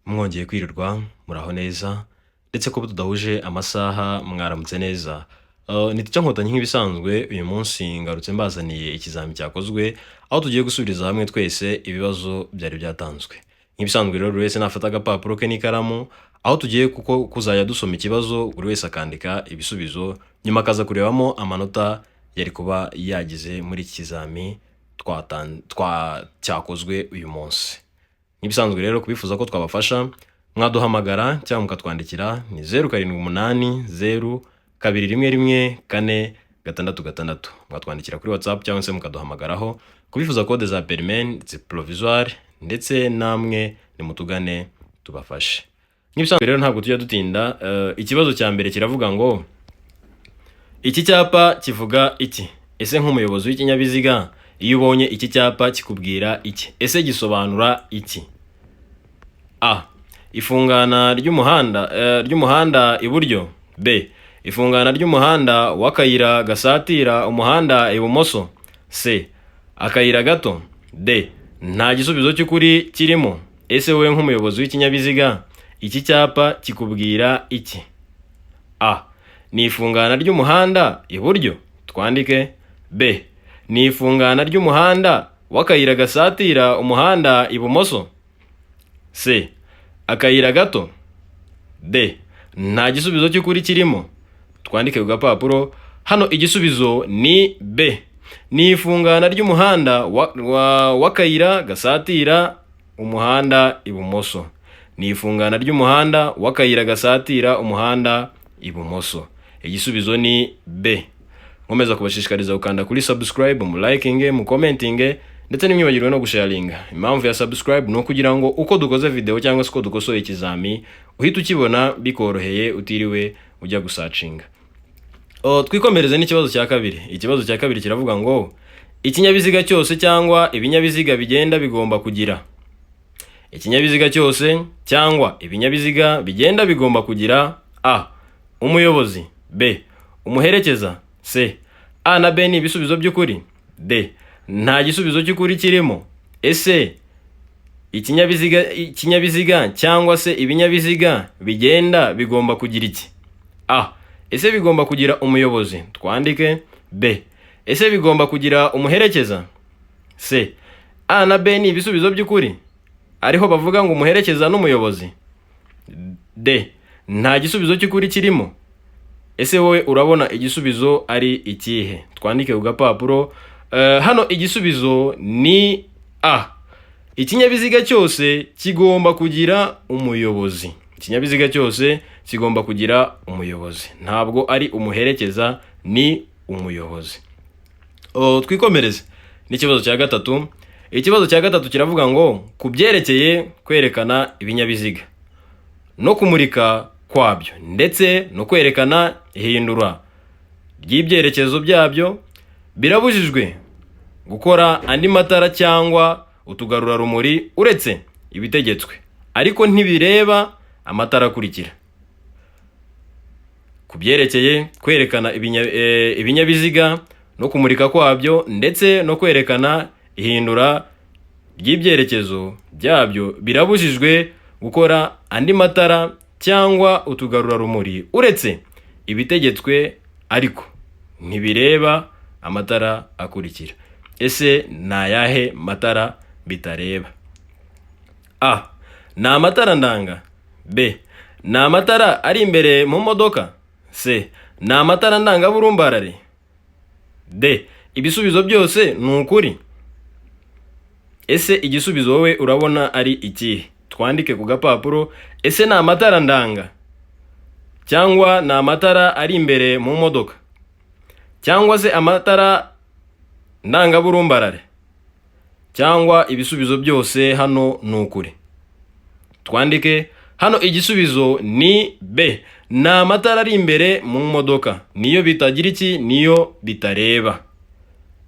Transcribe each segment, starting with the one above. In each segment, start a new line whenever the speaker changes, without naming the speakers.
mwongeye kwirirwa muraho neza ndetse ko tudahuje amasaha mwaramutse neza. Nitice nkotanyi nk'ibisanzwe uyu munsi ngarutse mbazaniye ikizami cyakozwe aho tugiye gusubiriza hamwe twese ibibazo byari byatanzwe. Nk'ibisanzwe rero buri wese nafata agapapuro ke n'ikaramu aho tugiye kuzajya dusoma ikibazo buri wese akandika ibisubizo nyuma akaza kurebamo amanota yari kuba yagize muri iki kizami cyakozwe uyu munsi. Nk'ibisanzwe rero kubifuza ko twabafasha mwaduhamagara cyangwa mukatwandikira ni 0780211466. Mwatwandikira kuri WhatsApp cyangwa se mukaduhamagaraho kubifuza code za permis provisoire ndetse namwe nimutugane tubafashe. Nk'ibisanzwe rero ntabwo tujya dutinda. Ikibazo cya mbere kiravuga ngo iki cyapa kivuga iki? Ese nk'umuyobozi w'ikinyabiziga iyo ubonye iki cyapa kikubwira iki? Ese gisobanura iki? A. Ifungana ry'umuhanda iburyo. B. Ifungana ry'umuhanda w'akayira gasatira umuhanda ibumoso. C. Akayira gato. D. Nta gisubizo cy'ukuri kirimo. Ese wowe nk'umuyobozi w'ikinyabiziga iki cyapa kikubwira iki? A. Ni ifungana ry'umuhanda iburyo. Twandike B. Ni ifungana ry'umuhanda w'akayira gasatira umuhanda ibumoso. C. Akayira gato. D. Nta gisubizo cy'ukuri kirimo. Twandike ku gapapuro. Hano igisubizo ni B. Ni ifungana ry'umuhanda w'akayira gasatira umuhanda ibumoso. Ni ifungana ry'umuhanda w'akayira gasatira umuhanda ibumoso. Igisubizo ni B. Nkomeza kubashishikariza gukanda kuri subscribe, mu liking, mu commenting ndetse n'imwibagirwe no gusharinga. Impamvu ya subscribe no kugira ngo uko dukoze video cyangwa se uko dukosoye ikizami uhita ukibona bikoroheye utiriwe ujya gusacinga. Twikomereze n'ikibazo cya kabiri. Ikibazo cya kabiri kiravuga ngo ikinyabiziga cyose cyangwa ibinyabiziga bigenda bigomba kugira. Ikinyabiziga cyose cyangwa ibinyabiziga bigenda bigomba kugira A. Umuyobozi. B. Umuherekeza. C. A na B ni ibisubizo by'ukuri. D. Nta gisubizo cy'ukuri kirimo. Ese ikinyabiziga cyangwa se ibinyabiziga bigenda bigomba kugira iki? A. Ese bigomba kugira umuyobozi. Twandike B. Ese bigomba kugira umuherekeza. C. A na B ni ibisubizo by'ukuri ariho bavuga ngo umuherekeza n'umuyobozi. D. Nta gisubizo cy'ukuri kirimo. Ese wowe urabona igisubizo ari ikihe? Twandike ku gapapuro. Hano igisubizo ni A. Ikinyabiziga cyose kigomba kugira umuyobozi. Ikinyabiziga cyose kigomba kugira umuyobozi. Ntabwo ari umuherekeza, ni umuyobozi. Twikomereze n'ikibazo cya gatatu. Ikibazo cya gatatu kiravuga ngo kubyerekeye kwerekana ibinyabiziga no kumurika kwabyo ndetse no kwerekana ihindura ry'ibyerekezo byabyo birabujijwe gukora andi matara cyangwa utugarura rumuri uretse ibitegetswe, ariko ntibireba amatara akurikira. Kubyerekeye kwerekana ibinyabiziga no kumurika kwabyo ndetse no kwerekana ihindura ry'ibyerekezo byabyo birabujijwe gukora andi matara cyangwa utugarura rumuri uretse ibitegetswe, ariko ntibireba amatara akurikira. Ese ni ayahe matara bitareba? A. Ni amatara ndanga. B. Ni amatara ari imbere mu modoka. C. Ni amatara ndangaburumbarare. D. Ibisubizo byose ni ukuri. Ese igisubizo wowe urabona ari ikihe? Twandike ku gapapuro. Ese ni amatara ndanga cyangwa ni amatara ari imbere mu modoka cyangwa se amatara ndangaburumbarare cyangwa ibisubizo byose hano ni ukuri? Twandike hano igisubizo ni B. Ni amatara ari imbere mu modoka, niyo bitagira iki, niyo bitareba.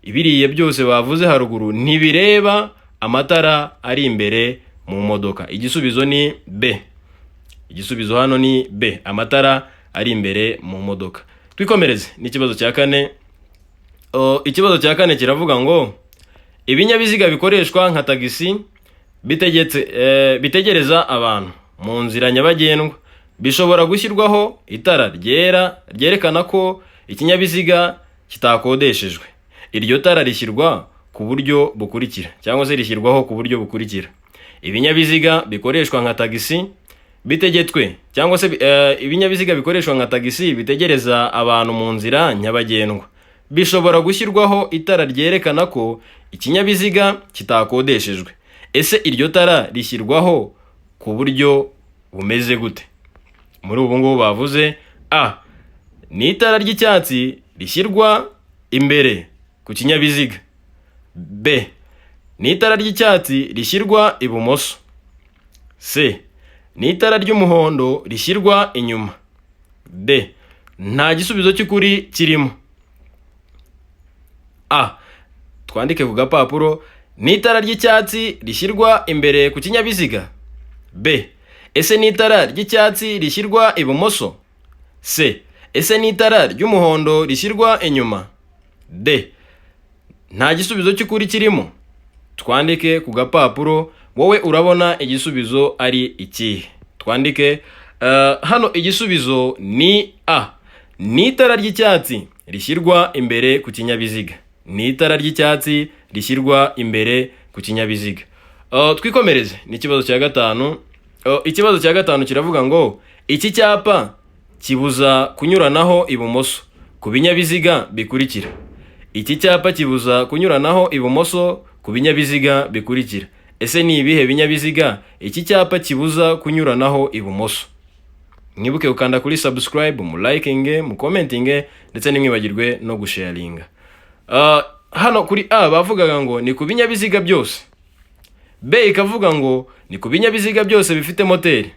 Ibiriye byose bavuze haruguru ntibireba amatara ari imbere mu modoka. Igisubizo ni B. Igisubizo hano ni B. Amatara ari imbere mu modoka. Twikomereze n'ikibazo cya kane. Ikibazo cya kane kiravuga ngo ibinyabiziga bikoreshwa nka tagisi bitegereza abantu mu nzira nyabagendwa. Bishobora gushyirwaho itara ryera ryerekana ko ikinyabiziga kitakodeshejwe. Iryo tara rishyirwa ku buryo bukurikira cyangwa se rishyirwaho ku buryo bukurikira. Ibinyabiziga bikoreshwa nka tagisi bitegetswe cyangwa se ibinyabiziga bikoreshwa nka tagisi bitegereza abantu mu nzira nyabagendwa. Bishobora gushyirwaho itara ryerekana ko ikinyabiziga kitakodeshejwe. Ese iryo tara rishyirwaho ku buryo bumeze gute? Muri ubu ngubu bavuze A ni itara ry'icyatsi rishyirwa imbere ku kinyabiziga. B ni itara ry'icyatsi rishyirwa ibumoso. C ni itara ry'umuhondo rishyirwa inyuma. D nta gisubizo cy'ukuri kirimo. A twandike ku gapapuro ni itara ry'icyatsi rishyirwa imbere ku kinyabiziga. B ese ni itara ry'icyatsi rishyirwa ibumoso. C ese ni itara ry'umuhondo rishyirwa inyuma. D nta gisubizo cy'ukuri kirimo. Twandike ku gapapuro, wowe urabona igisubizo ari ikihe? Twandike hano igisubizo ni A ni itara ry'icyatsi rishyirwa imbere ku kinyabiziga. Ni itara ry'icyatsi rishyirwa imbere ku kinyabiziga. Twikomereze n'ikibazo cya gatanu. Ikibazo cya gatanu kiravuga ngo iki cyapa kibuza kunyuranaho ibumoso ku binyabiziga bikurikira. Iki cyapa kibuza kunyuranaho ibumoso ku binyabiziga bikurikira. Ese ni ibihe binyabiziga iki cyapa kibuza kunyuranaho ibumoso? Mwibuke ukanda kuri subscribe, mu likinge, mu commentinge ndetse nimwibagirwe no gusharinga. Hano kuri A bavugaga ngo ni ku binyabiziga byose. B ikavuga ngo ni ku binyabiziga byose bifite moteri.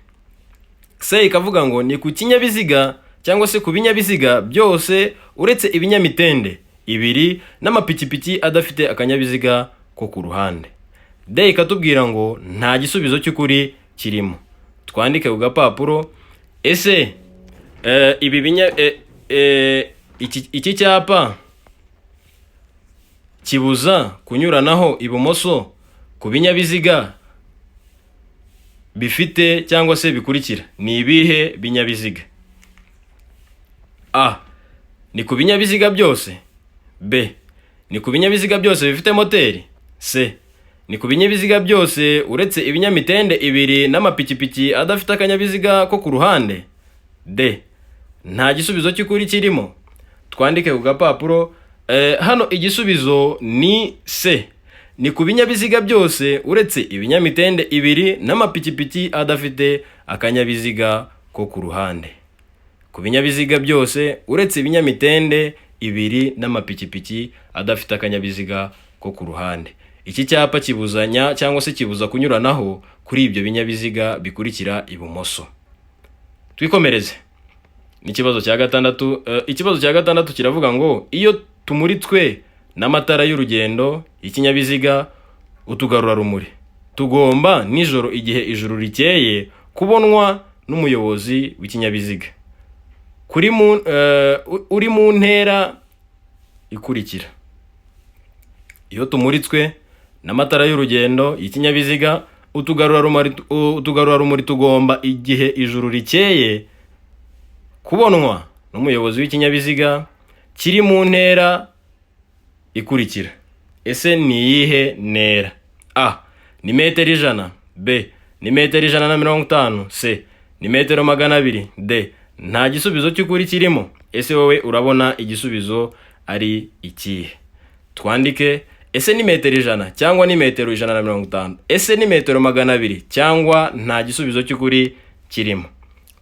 C ikavuga ngo ni ku kinyabiziga cyangwa se ku binyabiziga byose uretse ibinyamitende ibiri n'amapikipiki adafite akanyabiziga ko ku ruhande. D ikatubwira ngo nta gisubizo cy'ukuri kirimo. Twandike ku gapapuro, ese iki cyapa kibuza kunyuranaho ibumoso ku binyabiziga bifite cyangwa se bikurikira. Ni ibihe binyabiziga? A ni ku binyabiziga byose. B ni ku binyabiziga byose bifite moteri. C ni ku binyabiziga byose uretse ibinyamitende ibiri n'amapikipiki adafite akanyabiziga ko ku ruhande. D nta gisubizo cy'ukuri kirimo. Twandike ku gapapuro, hano igisubizo ni C ni ku binyabiziga byose uretse ibinyamitende ibiri n'amapikipiki adafite akanyabiziga ko ku ruhande. Ku binyabiziga byose uretse ibinyamitende ibiri n'amapikipiki adafite akanyabiziga ko ku ruhande. Iki cyapa kibuzanya cyangwa se kibuza kunyuranaho kuri ibyo binyabiziga bikurikira ibumoso. Twikomereze n'ikibazo cya gatandatu. Ikibazo cya gatandatu kiravuga ngo iyo tumuritswe n'amatara y'urugendo ikinyabiziga utugarura rumuri, tugomba nijoro igihe ijuru rikeye kubonwa n'umuyobozi w'ikinyabiziga uri mu ntera ikurikira. Iyo tumuritswe n'amatara y'urugendo y'ikinyabiziga utugarura rumuri tugomba igihe ijuru rikeye kubonwa n'umuyobozi w'ikinyabiziga kiri mu ntera ikurikira. Ese ni iyihe ntera? A ni metero 100. B ni metero 150. C ni metero 200. D nta gisubizo cy'ukuri kirimo. Ese wowe urabona igisubizo ari ikihe? Twandike, ese ni metero 100 cyangwa ni metero 150? Ese ni metero 200 cyangwa nta gisubizo cy'ukuri kirimo?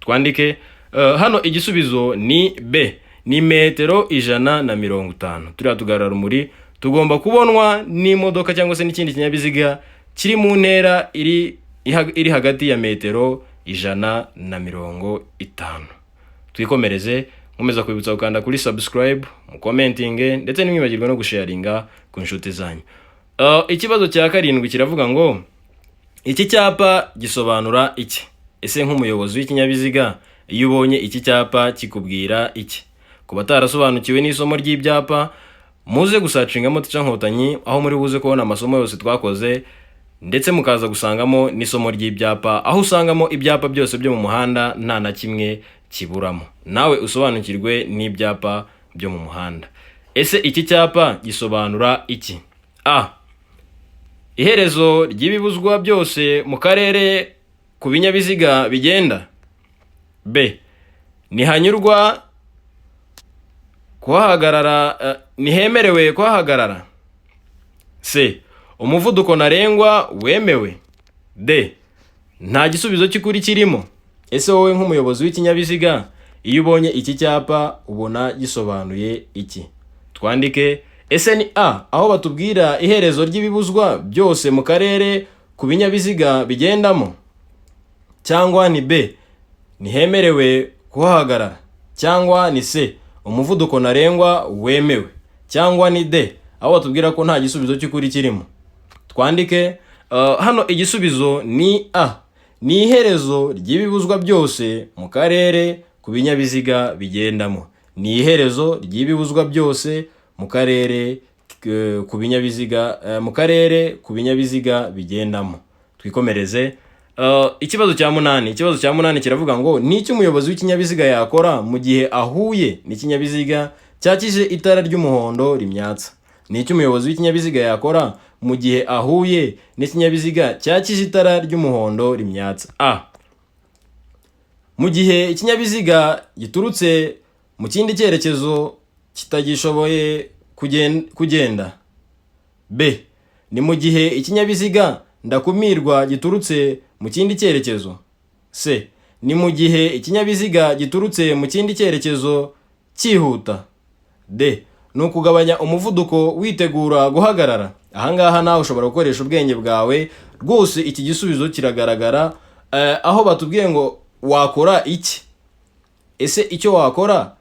Twandike, hano igisubizo ni B ni metero 150. Turiya tugarura rumuri tugomba kubonwa n'imodoka cyangwa se n'ikindi kinyabiziga kiri mu ntera iri hagati ya metero 150. Twikomereze, nkomeza kwibutsa gukanda kuri subscribe, mu commenting ndetse nimwibagirwe no gusharinga ku nshuti zanyu. Ikibazo cya karindwi kiravuga ngo iki cyapa gisobanura iki? Ese nk'umuyobozi w'ikinyabiziga iyo ubonye iki cyapa kikubwira iki? Ku batarasobanukiwe n'isomo ry'ibyapa, muze gusacingamo Teacher Nkotanyi aho muri buze kubona amasomo yose twakoze ndetse mukaza gusangamo n'isomo ry'ibyapa, aho usangamo ibyapa byose byo mu muhanda nta na kimwe kiburamo. Nawe usobanukirwe n'ibyapa byo mu muhanda. Ese iki cyapa gisobanura iki? A. Iherezo ry'ibibuzwa byose mu karere ku binyabiziga bigenda. B. Nihanyurwa kuhahagarara, nihemerewe kuhahagarara. C. Umuvuduko ntarengwa wemewe. D. Nta gisubizo cy'ukuri kirimo. Ese wowe nk'umuyobozi w'ikinyabiziga, iyo ubonye iki cyapa ubona gisobanuye iki? Twandike. Ese ni A, aho batubwira iherezo ry'ibibuzwa byose mu karere ku binyabiziga bigendamo? Cyangwa ni B, ntihemerewe kuhahagarara? Cyangwa ni C, umuvuduko ntarengwa wemewe? Cyangwa ni D, aho batubwira ko nta gisubizo cy'ukuri kirimo? Twandike. Hano igisubizo ni A, ni iherezo ry'ibibuzwa byose mu karere ku binyabiziga bigendamo. Ni iherezo ry'ibibuzwa byose mu karere ku binyabiziga ku binyabiziga bigendamo. Twikomereze. Ikibazo cya munani kiravuga ngo ni iki umuyobozi w'ikinyabiziga yakora mu gihe ahuye n'ikinyabiziga cyakije itara ry'umuhondo rimyatsa? Ni iki umuyobozi w'ikinyabiziga yakora mu gihe ahuye n'ikinyabiziga cyakije itara ry'umuhondo rimyatsa? A. Mu gihe ikinyabiziga giturutse mu kindi cyerekezo kitagishoboye kugenda. B. Ni mu gihe ikinyabiziga ndakumirwa giturutse mu kindi cyerekezo. C. Ni mu gihe ikinyabiziga giturutse mu kindi cyerekezo cyihuta. D. Ni ukugabanya umuvuduko witegura guhagarara. Ahangaha nawe ushobora gukoresha ubwenge bwawe rwose. Iki gisubizo kiragaragara, aho batubwiye ngo wakora iki. Ese icyo wakora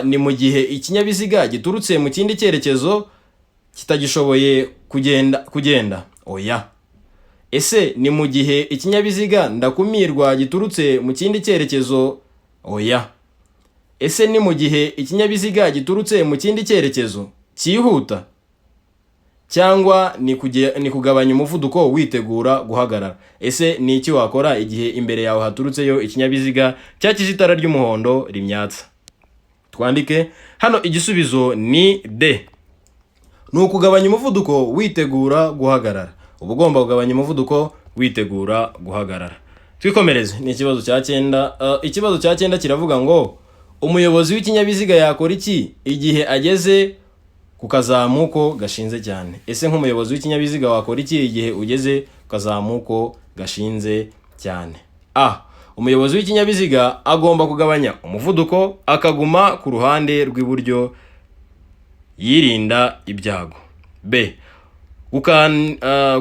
ni mu gihe ikinyabiziga giturutse mu kindi cyerekezo kitagishoboye kugenda. Oya. Ese ni mu gihe ikinyabiziga ndakumirwa giturutse mu kindi cyerekezo? Oya. Ese ni mu gihe ikinyabiziga giturutse mu kindi cyerekezo cyihuta? Cyangwa ni kugabanya umuvuduko witegura guhagarara? Ese ni iki wakora igihe imbere yawe haturutseyo ikinyabiziga cyakije itara ry'umuhondo rimyatsa? Twandike. Hano igisubizo ni D, ni ukugabanya umuvuduko witegura guhagarara. Uba ugomba kugabanya umuvuduko witegura guhagarara. Twikomereze. Ni ikibazo cya 9. Ikibazo cya 9 kiravuga ngo umuyobozi w'ikinyabiziga yakora iki igihe ageze ku kazamuko gashinze cyane? Ese nk'umuyobozi w'ikinyabiziga wakora iki igihe ugeze ku kazamuko gashinze cyane? A. Umuyobozi w'ikinyabiziga agomba kugabanya umuvuduko akaguma ku ruhande rw'iburyo yirinda ibyago. B.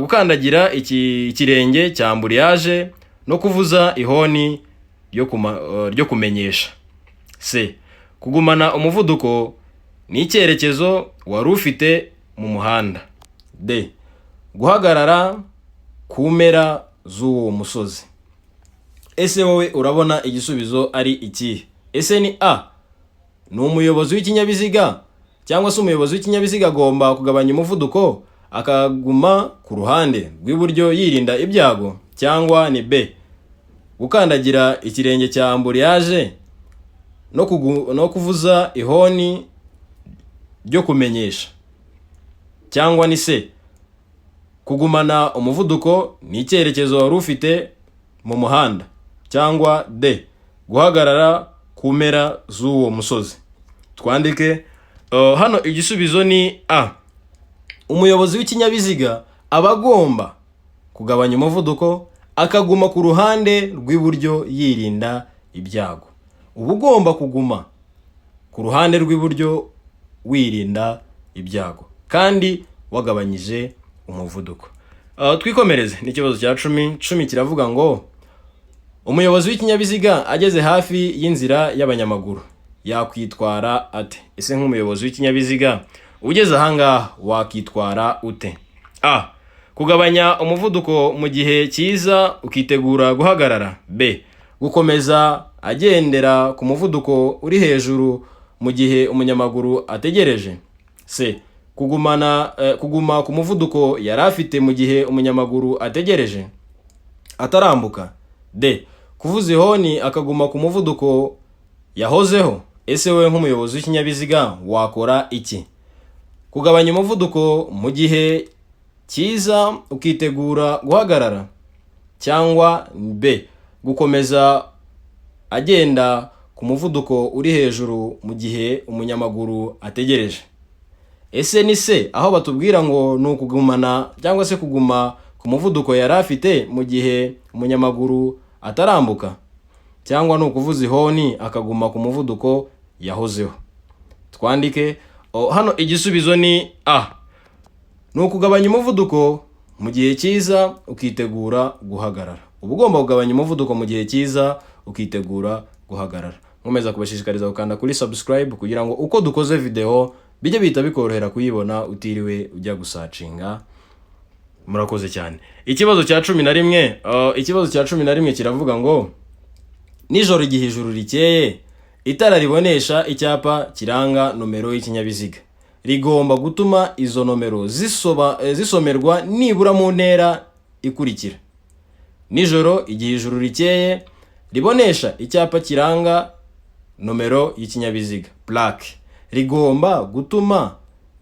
Gukandagira ikirenge cya amburiyaje no kuvuza ihoni ryo kumenyesha. C. Kugumana umuvuduko n'icyerekezo wari ufite mu muhanda. D. Guhagarara ku mpera z'uwo musozi. Ese wowe urabona igisubizo ari ikihe? Ese ni A, ni umuyobozi w'ikinyabiziga cyangwa se umuyobozi w'ikinyabiziga agomba kugabanya umuvuduko akaguma ku ruhande rw'iburyo yirinda ibyago? Cyangwa ni B, gukandagira ikirenge cya amburiyaje no kuvuza ihoni ryo kumenyesha? Cyangwa ni C, kugumana umuvuduko n'icyerekezo wari ufite mu muhanda? Cyangwa D, guhagarara ku mpera z'uwo musozi? Twandike. Hano igisubizo ni A, umuyobozi w'ikinyabiziga aba agomba kugabanya umuvuduko akaguma ku ruhande rw'iburyo yirinda ibyago. Uba ugomba kuguma ku ruhande rw'iburyo wirinda ibyago kandi wagabanyije umuvuduko. Twikomereze. N'ikibazo cya 10 kiravuga ngo umuyobozi w'ikinyabiziga ageze hafi y'inzira y'abanyamaguru yakwitwara ate? Ese nk'umuyobozi w'ikinyabiziga ugeze ahangaha wakitwara ute? A. Kugabanya umuvuduko mu gihe cyiza ukitegura guhagarara. B. Gukomeza agendera ku muvuduko uri hejuru mu gihe umunyamaguru ategereje. C. kuguma ku muvuduko yari afite mu gihe umunyamaguru ategereje atarambuka. D. Kuvuza ihoni akaguma ku muvuduko yahozeho. Ese wowe nk'umuyobozi w'ikinyabiziga wakora iki? Kugabanya umuvuduko mu gihe cyiza ukitegura guhagarara, cyangwa B. Gukomeza agenda ku muvuduko uri hejuru mu gihe umunyamaguru ategereje. Ese ni C, aho batubwira ngo ni ukugumana cyangwa se kuguma ku muvuduko yari afite mu gihe umunyamaguru atarambuka, cyangwa ni ukuvuza ihoni akaguma ku muvuduko yahozeho. Twandike hano igisubizo ni A. Ni ukugabanya umuvuduko mu gihe cyiza ukitegura guhagarara. Uba ugomba kugabanya umuvuduko mu gihe cyiza ukitegura guhagarara. Nkomeza kubashishikariza gukanda kuri subscribe kugira ngo uko dukoze video bijye bihita bikorohera kuyibona utiriwe ujya gusacinga. Murakoze cyane. Ikibazo cya 11 kiravuga ngo nijoro igihe ijuru rikeye itara ribonesha icyapa kiranga nomero y'ikinyabiziga rigomba gutuma izo nomero zisomerwa nibura mu ntera ikurikira. Nijoro igihe ijuru rikeye ribonesha icyapa kiranga nomero y'ikinyabiziga plaque rigomba gutuma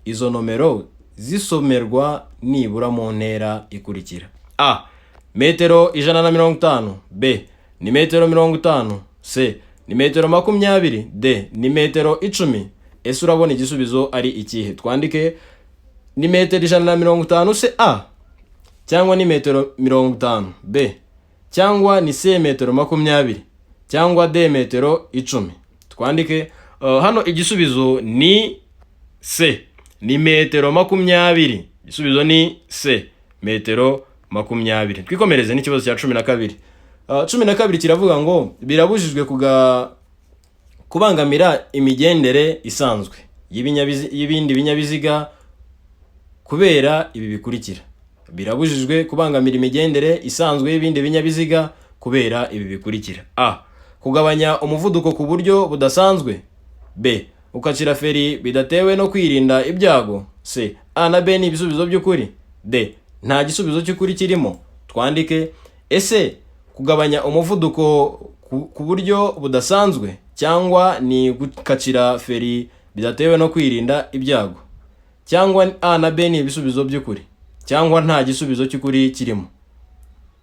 izo nomero zisomerwa nibura mu ntera ikurikira. A. Metero 150. B. Ni metero 50. C. Ni metero 20. D. Ni metero 10. Ese urabona igisubizo ari ikihe? Twandike ni metero 150 C A, cyangwa ni metero 50 B, cyangwa ni C metero 20, cyangwa D metero 10. Twandike hano igisubizo ni C, ni metero 20. Igisubizo ni C, metero 20. Twikomereze n'ikibazo cya 12. 12 kiravuga ngo birabujijwe kubangamira imigendere isanzwe y'ibindi binyabiziga kubera ibi bikurikira. Birabujijwe kubangamira imigendere isanzwe y'ibindi binyabiziga kubera ibi bikurikira. A. Kugabanya umuvuduko ku buryo budasanzwe. B. Gukatira feri bidatewe no kwirinda ibyago. C. A na B ni ibisubizo by'ukuri. D. Nta gisubizo cy'ukuri kirimo. Twandike ese kugabanya umuvuduko ku buryo budasanzwe cyangwa ni gukatira feri bidatewe no kwirinda ibyago, cyangwa A na B ni ibisubizo by'ukuri, cyangwa nta gisubizo cy'ukuri kirimo.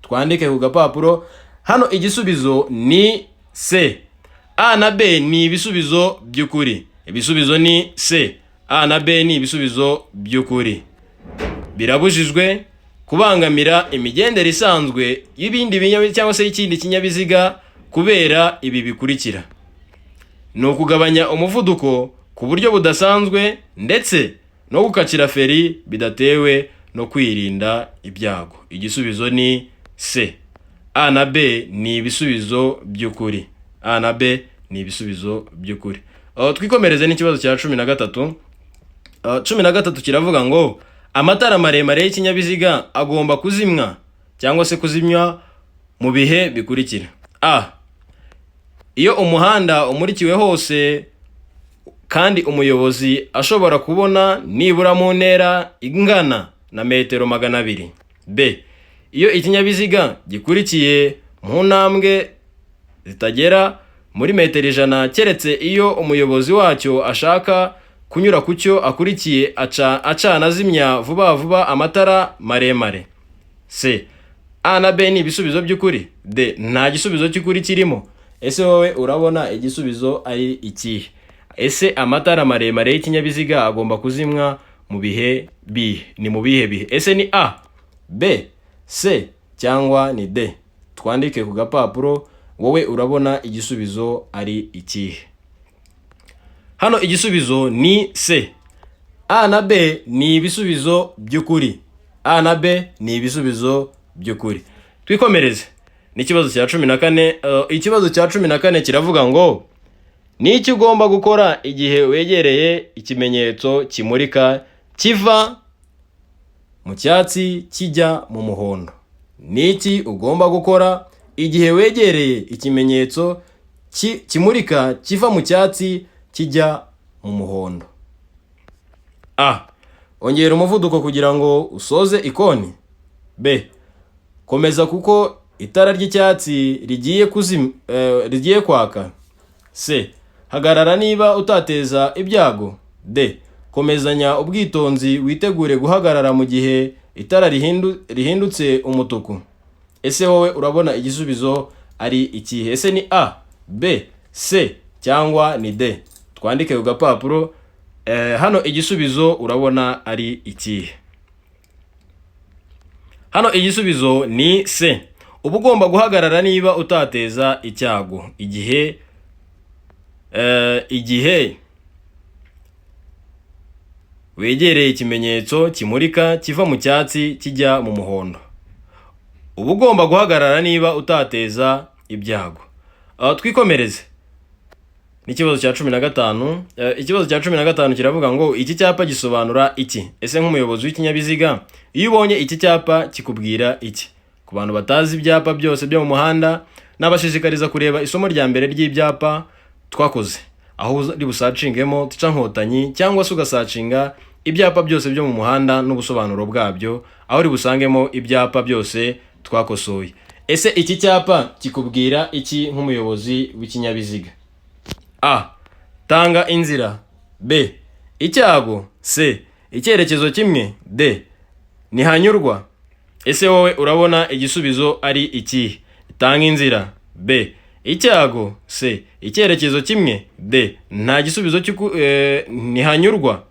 Twandike ku gapapuro hano igisubizo ni C. A na B ni ibisubizo by'ukuri. Ibisubizo ni C. A na B ni ibisubizo by'ukuri. Birabujijwe kubangamira imigendere isanzwe y'ibindi binyabiziga cyangwa se y'ikindi kinyabiziga kubera ibi bikurikira. Ni ukugabanya umuvuduko ku buryo budasanzwe ndetse no gukatira feri bidatewe no kwirinda ibyago. Igisubizo ni C. A na B ni ibisubizo by'ukuri. A na B ni ibisubizo by'ukuri. Twikomereze n'ikibazo cya 13. 13 kiravuga ngo amatara maremare y'ikinyabiziga agomba kuzimwa cyangwa se kuzimywa mu bihe bikurikira. A. Iyo umuhanda umurikiwe hose kandi umuyobozi ashobora kubona nibura mu ntera ingana na metero 200. B. Iyo ikinyabiziga gikurikiye mu ntambwe zitagera muri metero 100 keretse iyo umuyobozi wacyo ashaka kunyura ku cyo akurikiye acana azimya vuba vuba amatara maremare. C. A na B ni ibisubizo by'ukuri. D. Nta gisubizo cy'ukuri kirimo. Ese wowe urabona igisubizo ari ikihe? Ese amatara maremare y'ikinyabiziga agomba kuzimwa mu bihe bihe? Ni mu bihe bihe? Ese ni A, B, C cyangwa ni D? Twandike ku gapapuro wowe urabona igisubizo ari ikihe? Hano igisubizo ni C. A na B ni ibisubizo by'ukuri. A na B ni ibisubizo by'ukuri. Twikomereze n'ikibazo cya 14. Ikibazo cya 14 kiravuga ngo ni iki ugomba gukora igihe wegereye ikimenyetso kimurika kiva mu cyatsi kijya mu muhondo. Ni iki ugomba gukora igihe wegereye ikimenyetso kimurika kiva mu cyatsi kijya mu muhondo? A. ongera umuvuduko kugira ngo usoze ikoni. B. Komeza kuko itara ry'icyatsi rigiye kwaka. C. Hagarara niba utateza ibyago. D. Komezanya ubwitonzi witegure guhagarara mu gihe itara rihindutse umutuku. Ese wowe urabona igisubizo ari ikihe? Ese ni A, B, C cyangwa ni D? Twandike ku gapapuro. Hano igisubizo urabona ari ikihe? Hano igisubizo ni C. Uba ugomba guhagarara niba utateza icyago igihe wegereye ikimenyetso kimurika kiva mu cyatsi kijya mu muhondo. Uba ugomba guhagarara niba utateza ibyago. Twikomereze n'ikibazo cya 15. Ikibazo cya 15 kiravuga ngo iki cyapa gisobanura iki? Ese nk'umuyobozi w'ikinyabiziga iyo ubonye iki cyapa kikubwira iki? Ku bantu batazi ibyapa byose byo mu muhanda, nabashishikariza kureba isomo rya mbere ry'ibyapa twakoze, aho uri busacingemo tica nkotanyi, cyangwa se ugasacinga ibyapa byose byo mu muhanda n'ubusobanuro bwabyo, aho uri busangemo ibyapa byose twakosoye. Ese iki cyapa kikubwira iki nk'umuyobozi w'ikinyabiziga? A. Tanga inzira. B. Icyago. C. Icyerekezo kimwe. D. Nihanyurwa. Ese wowe urabona igisubizo ari iki? Tanga inzira. B. Icyago. C. Icyerekezo kimwe. D. Nta gisubizo nihanyurwa.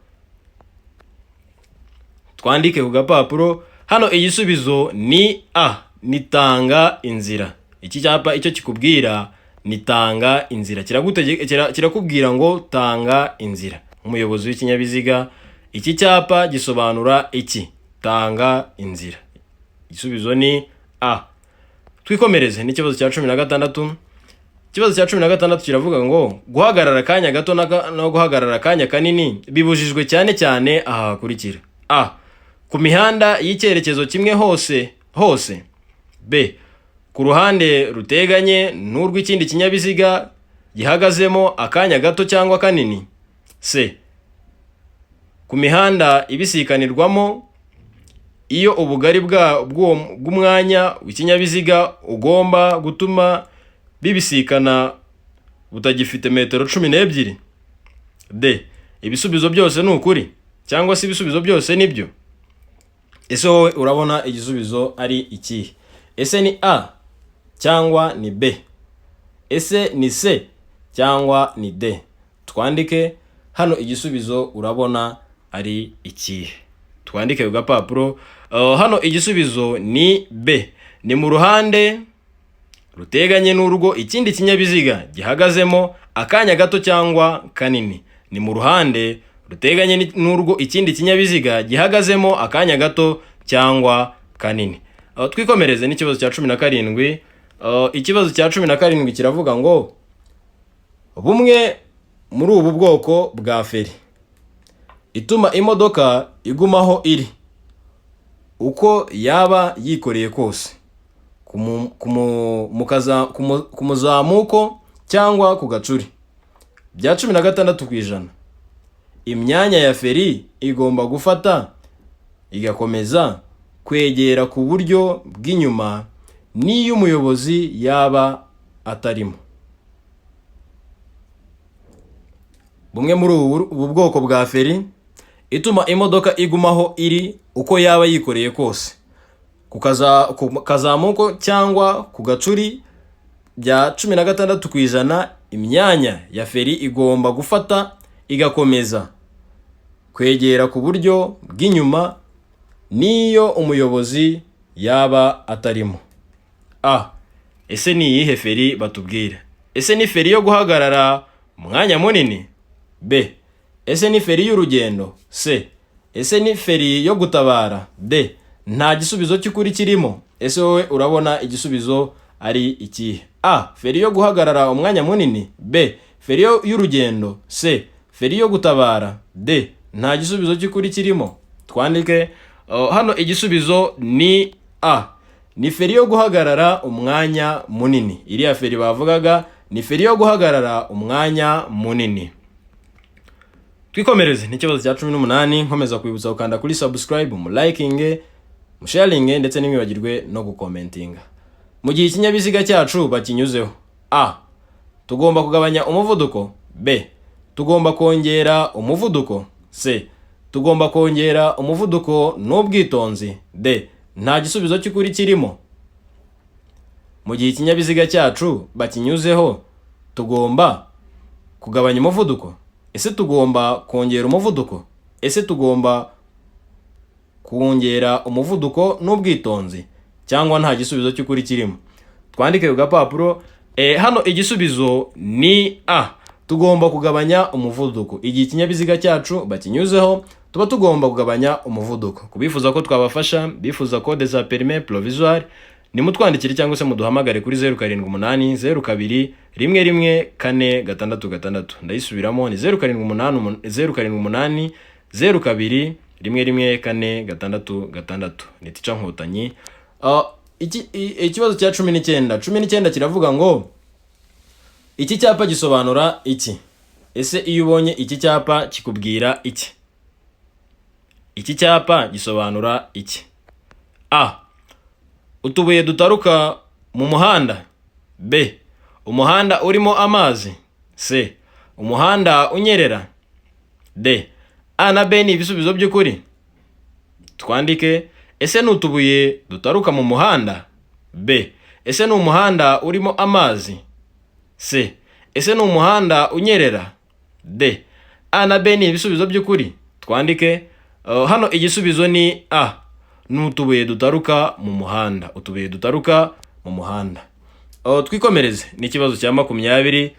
Twandike ku gapapuro. Hano igisubizo ni A. Nitanga inzira. Iki cyapa icyo kikubwira ni tanga inzira. Kirakubwira ngo tanga inzira. Umuyobozi w'ikinyabiziga, iki cyapa gisobanura iki? Tanga inzira. Igisubizo ni A. Twikomereze n'ikibazo cya 16. Ikibazo cya 16 kiravuga ngo guhagarara akanya gato no guhagarara akanya kanini bibujijwe cyane cyane aha hakurikira. A. Ku mihanda y'icyerekezo kimwe hose. B. Ku ruhande ruteganye n'urw'ikindi kinyabiziga gihagazemo akanya gato cyangwa kanini. C. Ku mihanda ibisikanirwamo iyo ubugari bw'umwanya w'ikinyabiziga ugomba gutuma bibisikana butagifite metero 12. D. Ibisubizo byose ni ukuri cyangwa se ibisubizo byose nibyo? Ese wowe urabona igisubizo ari iki? Ese ni A cyangwa ni B? Ese ni C cyangwa ni D? Twandike hano igisubizo urabona ari ikihe? Twandike ku gapapuro. Hano igisubizo ni B. Ni mu ruhande ruteganye n'urwo ikindi kinyabiziga gihagazemo akanya gato cyangwa kanini. Ni mu ruhande ruteganye n'urwo ikindi kinyabiziga gihagazemo akanya gato cyangwa kanini. Twikomereze n'ikibazo cya 17. Ikibazo cya 17 kiravuga ngo bumwe muri ubu bwoko bwa feri ituma imodoka igumaho iri uko yaba yikoreye kose ku muzamuko cyangwa ku gacuri bya 16%. Imyanya ya feri igomba gufata igakomeza kwegera ku buryo bw'inyuma n'iyo umuyobozi yaba atarimo. Bumwe muri ubu bwoko bwa feri ituma imodoka igumaho iri uko yaba yikoreye kose ku kazamuko cyangwa ku gacuri bya 16%. Imyanya ya feri igomba gufata igakomeza kwegera ku buryo bw'inyuma n'iyo umuyobozi yaba atarimo. A. Ese ni iyihe feri batubwira? Ese ni feri yo guhagarara umwanya munini? B. Ese ni feri y'urugendo? C. Ese ni feri yo gutabara? D. Nta gisubizo cy'ukuri kirimo. Ese wowe urabona igisubizo ari ikihe? A. Feri yo guhagarara umwanya munini. B. Feri y'urugendo. C. Feri yo gutabara. D. Nta gisubizo cy'ukuri kirimo. Twandike hano igisubizo ni A. Ni feri yo guhagarara umwanya munini. Iriya feri bavugaga ni feri yo guhagarara umwanya munini. Twikomereze n'ikibazo cya 18 nkomeza kwibutsa ukanda kuri subscribe, mu liking, mu sharing ndetse n'imwibagirwe no gukomentinga. Mu gihe ikinyabiziga cyacu bakinyuzeho: A. Tugomba kugabanya umuvuduko. B. Tugomba kongera umuvuduko. C. Tugomba kongera umuvuduko n'ubwitonzi. D. Nta gisubizo cy'ukuri kirimo. Mu gihe ikinyabiziga cyacu bakinyuzeho tugomba kugabanya umuvuduko. Ese tugomba kongera umuvuduko? Ese tugomba kongera umuvuduko n'ubwitonzi, cyangwa nta gisubizo cy'ukuri kirimo? Twandike ku gapapuro. Hano igisubizo ni A. Tugomba kugabanya umuvuduko. Igihe ikinyabiziga cyacu bakinyuzeho tuba tugomba kugabanya umuvuduko. Kubifuza ko twabafasha, bifuza code za permis provisoire, nimutwandikire cyangwa se muduhamagare kuri 078 02 11 466. Ndayisubiramo ni 078 02 11 466. Ni Teacher Nkotanyi. Ikibazo cya 19 kiravuga ngo iki cyapa gisobanura iki? Ese iyo ubonye iki cyapa kikubwira iki? Iki cyapa gisobanura iki? A. Utubuye dutaruka mu muhanda. B. Umuhanda urimo amazi. C. Umuhanda unyerera. D. A na B ni ibisubizo by'ukuri. Twandike. Ese ni utubuye dutaruka mu muhanda? B. Ese ni umuhanda urimo amazi? C. Ese ni umuhanda unyerera? D. A na B ni ibisubizo by'ukuri. Twandike. Hano igisubizo ni A. Ni utubuye dutaruka mu muhanda. Utubuye dutaruka mu muhanda. Twikomereze n'ikibazo cya 20.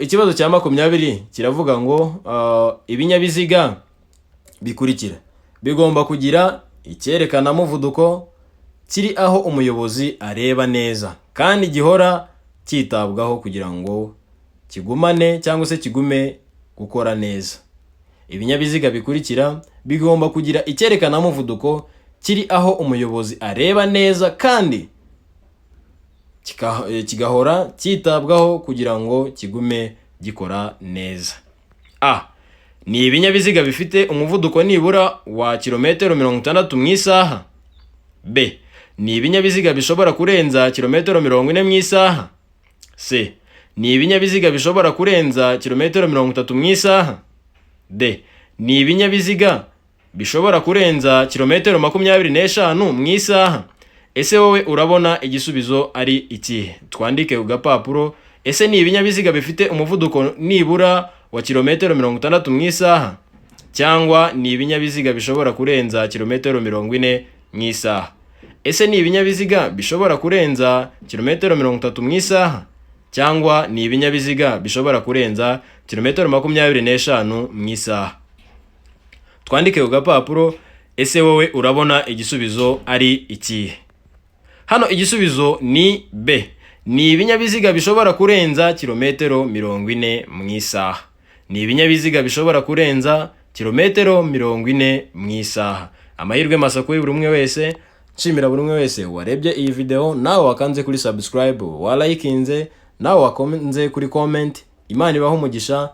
Ikibazo cya 20 kiravuga ngo ibinyabiziga bikurikira bigomba kugira icyerekana muvuduko kiri aho umuyobozi areba neza kandi gihora cyitabwaho kugira ngo kigumane cyangwa se kigume gukora neza. Ibinyabiziga bikurikira bigomba kugira icyerekana muvuduko kiri aho umuyobozi areba neza kandi kigahora cyitabwaho kugira ngo kigume gikora neza. A. Ni ibinyabiziga bifite umuvuduko nibura wa kilometero 60 mu isaha. B. Ni ibinyabiziga bishobora kurenza kilometero 40 mu isaha. C. Ni ibinyabiziga bishobora kurenza kilometero 30 mu isaha. D. Ni ibinyabiziga bishobora kurenza kilometero 25 mu isaha. Ese wowe urabona igisubizo ari ikihe? Twandike ku gapapuro. Ese ni ibinyabiziga bifite umuvuduko nibura wa kilometero 60 mu isaha, cyangwa ni ibinyabiziga bishobora kurenza kilometero 40 mu isaha? Ese ni ibinyabiziga bishobora kurenza kilometero 30 mu isaha, cyangwa ni ibinyabiziga bishobora kurenza kilometero 25 mu isaha? Twandike ku gapapuro. Ese wowe urabona igisubizo ari ikihe? Hano igisubizo ni B. Ni ibinyabiziga bishobora kurenza kilometero 40 mu isaha. Ni ibinyabiziga bishobora kurenza kilometero 40 mu isaha. Amahirwe masa kuri buri umwe wese. Nshimira buri umwe wese warebye iyi video, nawe wakanze kuri subscribe, walikinze, nawe wakomenze kuri comment. Imana ibaho umugisha.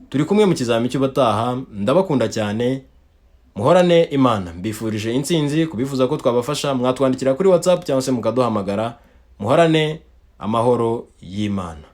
Turi kumwe mu kizami cy'ubataha. Ndabakunda cyane. Muhorane Imana. Mbifurije intsinzi. Kubifuza ko twabafasha mwatwandikira kuri WhatsApp cyangwa se mukaduhamagara. Muhorane amahoro y'Imana.